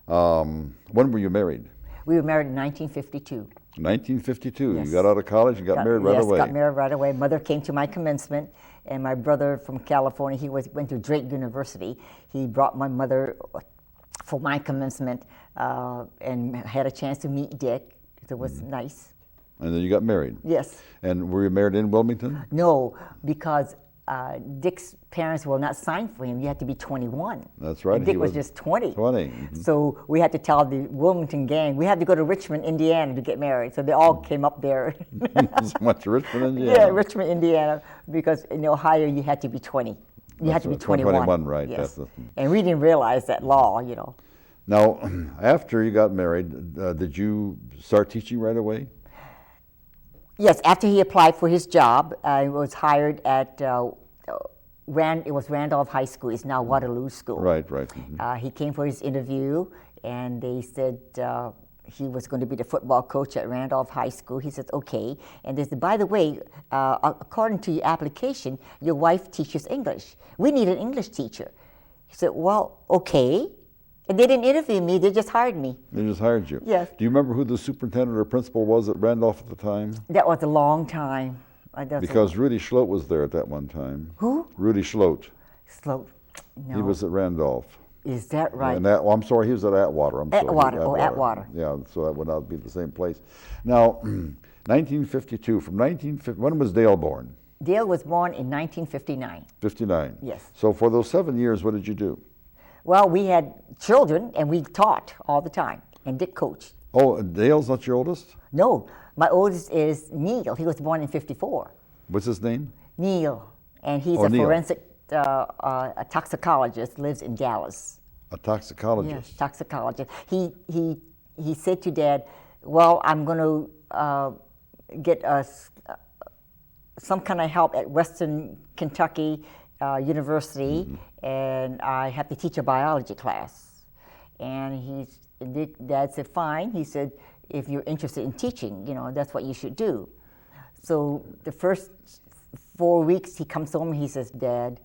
when were you married? We were married in 1952. 1952. Yes. You got out of college and got married right away. Yes, got married right away. Mother came to my commencement, and my brother from California, he went to Drake University. He brought my mother for my commencement and had a chance to meet Dick. It was nice. And then you got married? Yes. And were you married in Wilmington? No, because Dick's parents will not sign for him. You had to be 21. That's right. And Dick was just 20. 20. Mm-hmm. So we had to tell the Wilmington gang, we had to go to Richmond, Indiana to get married. So they all came up there. So much Richmond, Indiana. Yeah, Richmond, Indiana, because in Ohio you had to be 20. You had to be 21. 21, right. Yes. And we didn't realize that law, you know. Now, after you got married, did you start teaching right away? Yes, after he applied for his job, I was hired at it was Randolph High School. It's now Waterloo School. Right, right. Mm-hmm. He came for his interview, and they said he was going to be the football coach at Randolph High School. He said, okay. And they said, by the way, according to your application, your wife teaches English. We need an English teacher. He said, well, okay. And they didn't interview me, they just hired me. They just hired you? Yes. Do you remember who the superintendent or principal was at Randolph at the time? That was a long time. Because Rudy Schlote was there at that one time. Who? Rudy Schlote. Slope. No. He was at Randolph. Is that right? And I'm sorry, he was at Atwater. Atwater. Yeah, so that would not be the same place. Now, 1952, when was Dale born? Dale was born in 1959. 59. Yes. So for those 7 years, what did you do? Well, we had children, and we taught all the time, and Dick coached. Oh, Dale's not your oldest? No, my oldest is Neil. He was born in 54. What's his name? Neil, and he's Neil. forensic a toxicologist, lives in Dallas. A toxicologist? Yes, toxicologist. He said to Dad, well, I'm going to get some kind of help at Western Kentucky University, and I have to teach a biology class. And Dad said, fine. He said, if you're interested in teaching, you know, that's what you should do. So the first 4 weeks he comes home and he says, Dad,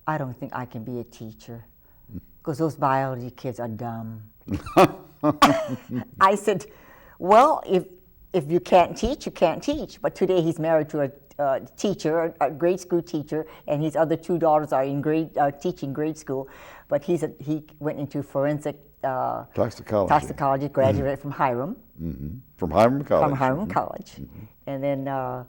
I don't think I can be a teacher because those biology kids are dumb. I said, well, if you can't teach, you can't teach. But today he's married to a teacher, a grade school teacher, and his other two daughters are in teaching grade school. But he went into forensic toxicology, graduated from Hiram. Mm-hmm. From Hiram College. From Hiram College. Mm-hmm. And then,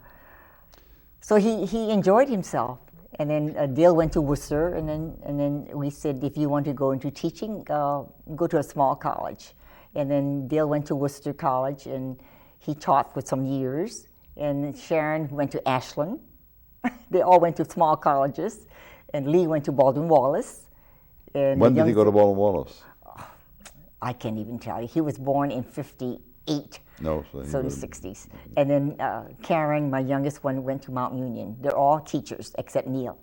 so he enjoyed himself. And then Dale went to Worcester, and then we said, if you want to go into teaching, go to a small college. And then Dale went to Worcester College, and he taught for some years. And Sharon went to Ashland. They all went to small colleges. And Lee went to Baldwin Wallace. And when did he go to Baldwin Wallace? I can't even tell you. He was born in 58. No, so the 60s. And then Karen, my youngest one, went to Mount Union. They're all teachers except Neil.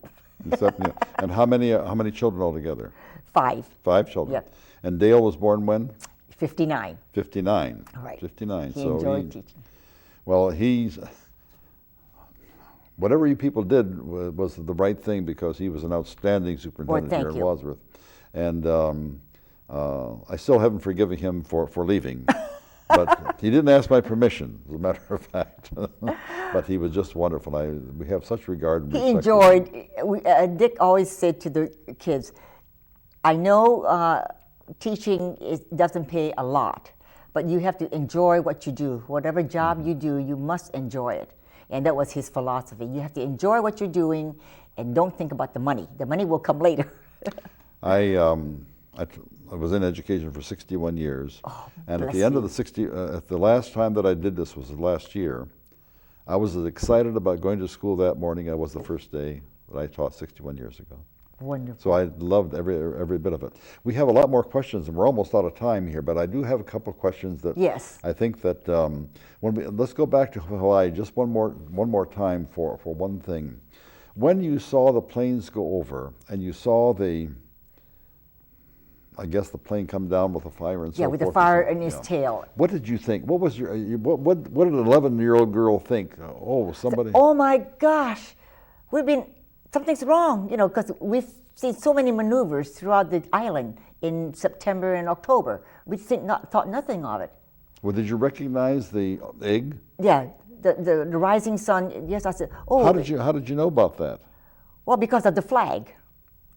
Except Neil. And how many children altogether? 5. 5 children. Yep. And Dale was born when? 59. 59. Right. 59. He enjoyed teaching. Well, whatever you people did was the right thing because he was an outstanding superintendent here in Wadsworth. And I still haven't forgiven him for leaving. But he didn't ask my permission, as a matter of fact. But he was just wonderful. We have such regard and respect. He enjoyed, Dick always said to the kids, I know teaching doesn't pay a lot, but you have to enjoy what you do. Whatever job you do, you must enjoy it. And that was his philosophy. You have to enjoy what you're doing and don't think about the money. The money will come later. I was in education for 61 years, and at the end of the last time that I did this was last year, I was as excited about going to school that morning as I was the first day that I taught 61 years ago. Wonderful. So I loved every bit of it. We have a lot more questions, and we're almost out of time here, but I do have a couple of questions that I think that let's go back to Hawaii just one more time for one thing. When you saw the planes go over and you saw I guess the plane come down with a fire and so forth. Yeah, with the fire in his tail. What did you think? What was what did an 11-year-old girl think? Oh, somebody. Oh my gosh, something's wrong, because we've seen so many maneuvers throughout the island in September and October. We thought nothing of it. Well, did you recognize the egg? Yeah, the rising sun. Yes, I said. Oh. How did you know about that? Well, because of the flag,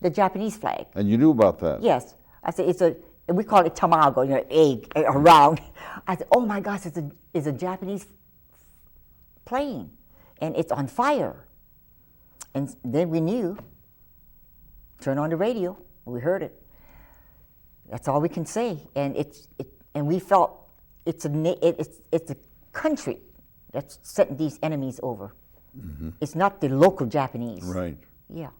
the Japanese flag. And you knew about that? Yes, I said we call it tamago, egg around. I said, oh my gosh, it's a Japanese plane, and it's on fire. And then we knew. Turn on the radio. We heard it. That's all we can say. And and we felt it's a country that's setting these enemies over. Mm-hmm. It's not the local Japanese. Right. Yeah.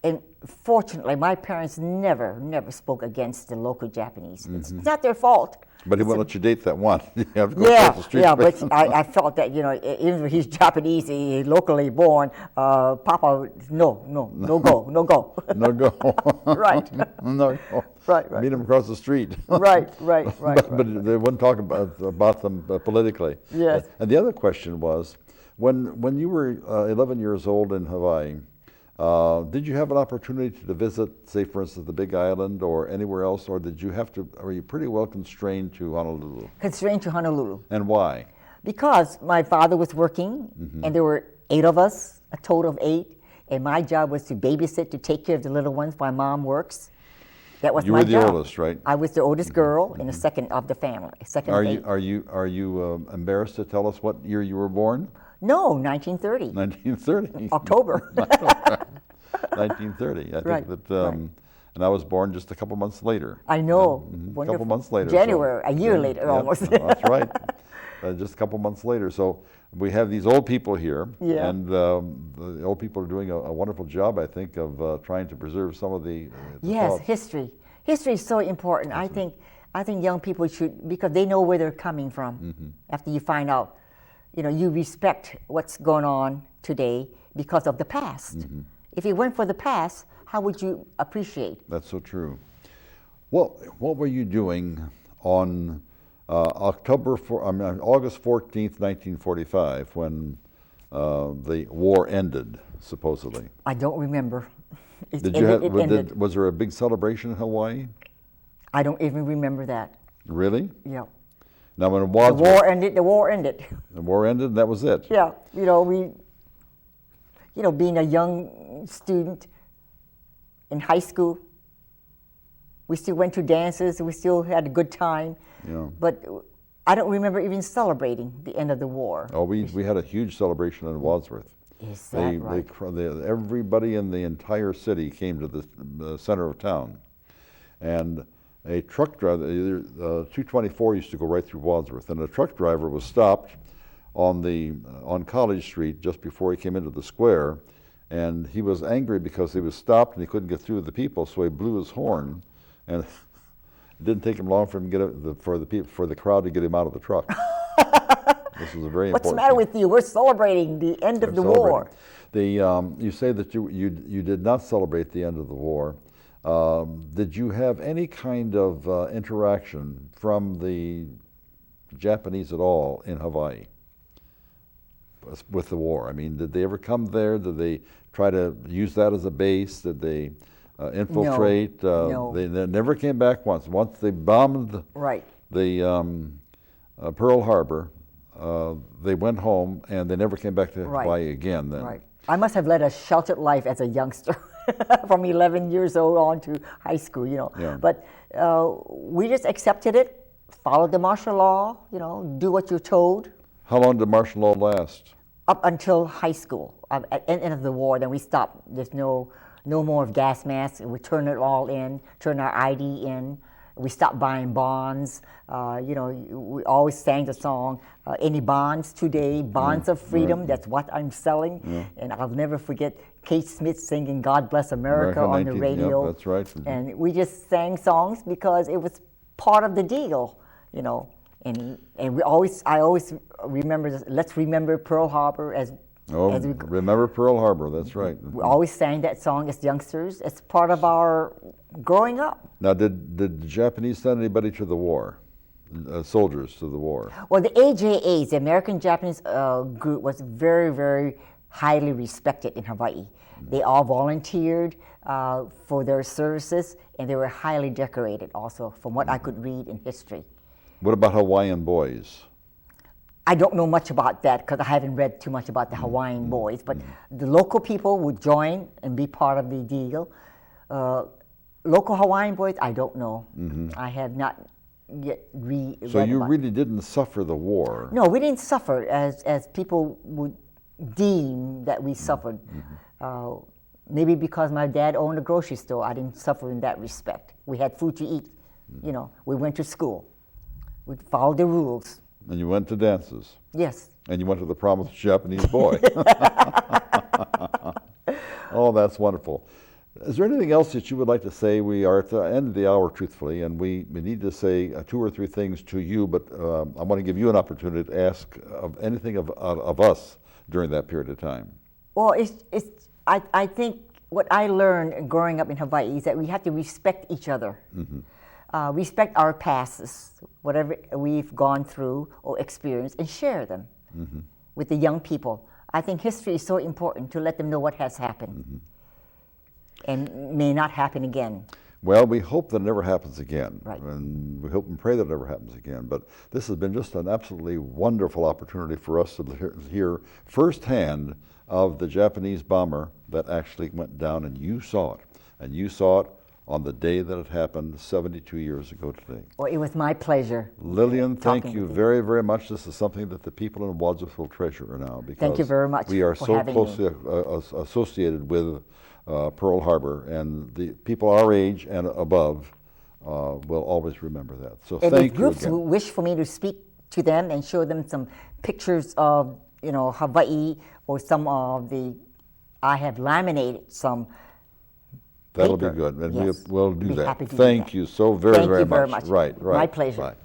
And fortunately, my parents never spoke against the local Japanese. Mm-hmm. It's not their fault. But he won't let you date that one. You have to go across the street. Yeah, but I felt that, even if he's Japanese, he's locally born, Papa, no go. No go. Right. No go. Right. Meet him across the street. Right. But they wouldn't talk about them politically. Yes. And the other question was, when you were 11 years old in Hawaii, did you have an opportunity to visit, say, for instance, the Big Island or anywhere else, or were you pretty well constrained to Honolulu? Constrained to Honolulu. And why? Because my father was working, and there were 8 of us, a total of 8, and my job was to babysit, to take care of the little ones while Mom works. That was my job. You were the oldest, right? I was the oldest girl and the second of the family. Are you embarrassed to tell us what year you were born? No, 1930. 1930. October. 1930. I think that, and I was born just a couple months later. I know. A couple months later. January, a year later almost. That's right. Just a couple months later. So we have these old people here, and the old people are doing a wonderful job, I think, of trying to preserve some of the thoughts. History. History is so important. I think young people should, because they know where they're coming from. After you find out, you respect what's going on today because of the past. If it weren't for the past, how would you appreciate? That's so true. Well, what were you doing on August 14th, 1945, when the war ended, supposedly? I don't remember. Was there a big celebration in Hawaii? I don't even remember that. Really? Yeah. Now, when Wadsworth, the war ended. The war ended, and that was it. Yeah, being a young student in high school, we still went to dances. We still had a good time. Yeah. But I don't remember even celebrating the end of the war. Oh, we had a huge celebration in Wadsworth. Is that right? Everybody in the entire city came to the center of town, and a truck driver, 224 used to go right through Wadsworth, and a truck driver was stopped on College Street just before he came into the square, and he was angry because he was stopped and he couldn't get through the people, so he blew his horn, and it didn't take him long for him to for the crowd to get him out of the truck. This was a very important. What's the matter with you? We're celebrating the end of the war. You say that you did not celebrate the end of the war. Did you have any kind of interaction from the Japanese at all in Hawaii with the war? I mean, did they ever come there? Did they try to use that as a base? Did they infiltrate? No. They never came back once. Once they bombed the Pearl Harbor, they went home and they never came back to Hawaii again then. Right. I must have led a sheltered life as a youngster. from 11 years old on to high school, you know. Yeah. But we just accepted it, followed the martial law, you know, do what you're told. How long did martial law last? Up until high school. At the end of the war, then we stopped. There's no more of gas masks. We turned it all in, turned our ID in. We stopped buying bonds. You know, we always sang the song, any bonds today, bonds of freedom, that's what I'm selling. And I'll never forget Kate Smith singing God Bless America on the radio. Yep, that's right. And we just sang songs because it was part of the deal, you know. And I always remember this, let's remember Pearl Harbor as we, remember Pearl Harbor, that's right. We always sang that song as youngsters. It's part of our growing up. Now, did the Japanese send anybody to the war? Soldiers to the war? Well, the AJAs, the American Japanese group, was very, very highly respected in Hawaii. They all volunteered for their services, and they were highly decorated also, from what I could read in history. What about Hawaiian boys? I don't know much about that because I haven't read too much about the Hawaiian boys, but the local people would join and be part of the deal. Local Hawaiian boys, I don't know. I have not yet read. So you really didn't suffer the war? No, we didn't suffer as people would deem that we suffered. Maybe because my dad owned a grocery store, I didn't suffer in that respect. We had food to eat. You know, we went to school. We followed the rules. And you went to dances? Yes. And you went to the prom with a Japanese boy? Oh, that's wonderful. Is there anything else that you would like to say? We are at the end of the hour, truthfully, and we need to say 2 or 3 things to you, but I want to give you an opportunity to ask of anything of us during that period of time. Well, I think what I learned growing up in Hawaii is that we have to respect each other. Respect our pasts, whatever we've gone through or experienced, and share them with the young people. I think history is so important to let them know what has happened and may not happen again. Well, we hope that it never happens again. Right. And we hope and pray that it never happens again. But this has been just an absolutely wonderful opportunity for us to hear firsthand of the Japanese bomber that actually went down, and you saw it. And you saw it on the day that it happened 72 years ago today. Well, it was my pleasure. Lillian, thank you very, very much. This is something that the people in Wadsworth will treasure now, because thank you very much we are for so having closely associated with Pearl Harbor, and the people our age and above will always remember that. So and thank if you groups again. who wish for me to speak to them and show them some pictures of, you know, Hawaii, or some of I have laminated some. That'll paper. be good, and Yes. we'll do Be that. happy to do Thank that. you so very, Thank very you very much. much. Right. My pleasure. Right.